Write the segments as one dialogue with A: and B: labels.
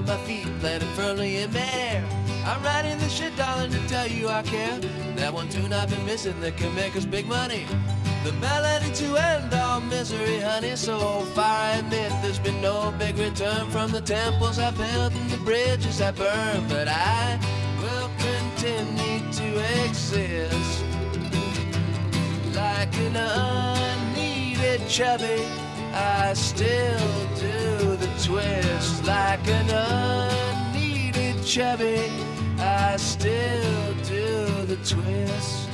A: my feet planted firmly in midair. I'm writing this shit, darling, to tell you I care. That one tune I've been missing that can make us big money. The melody to end all misery, honey. So far I admit there's been no big return from the temples I built and the bridges I burned. But I will continue to exist like an unneeded chubby. I still do the twist like an unneeded chubby. I still do the twist.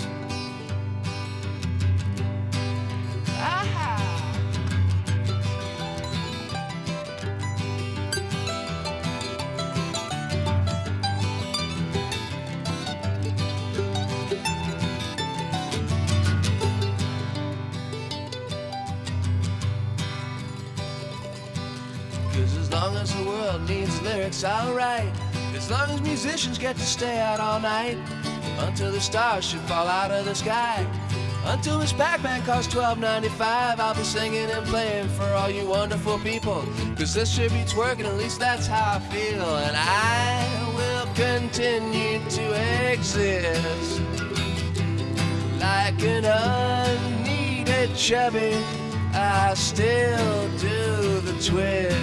A: Cause as long as the world needs lyrics, I'll write. As long as musicians get to stay out all night, until the stars should fall out of the sky, until this Pac-Man costs $12.95, I'll be singing and playing for all you wonderful people. Cause this sure beats working, at least that's how I feel. And I will continue to exist like an unneeded chubby. I still do the twist.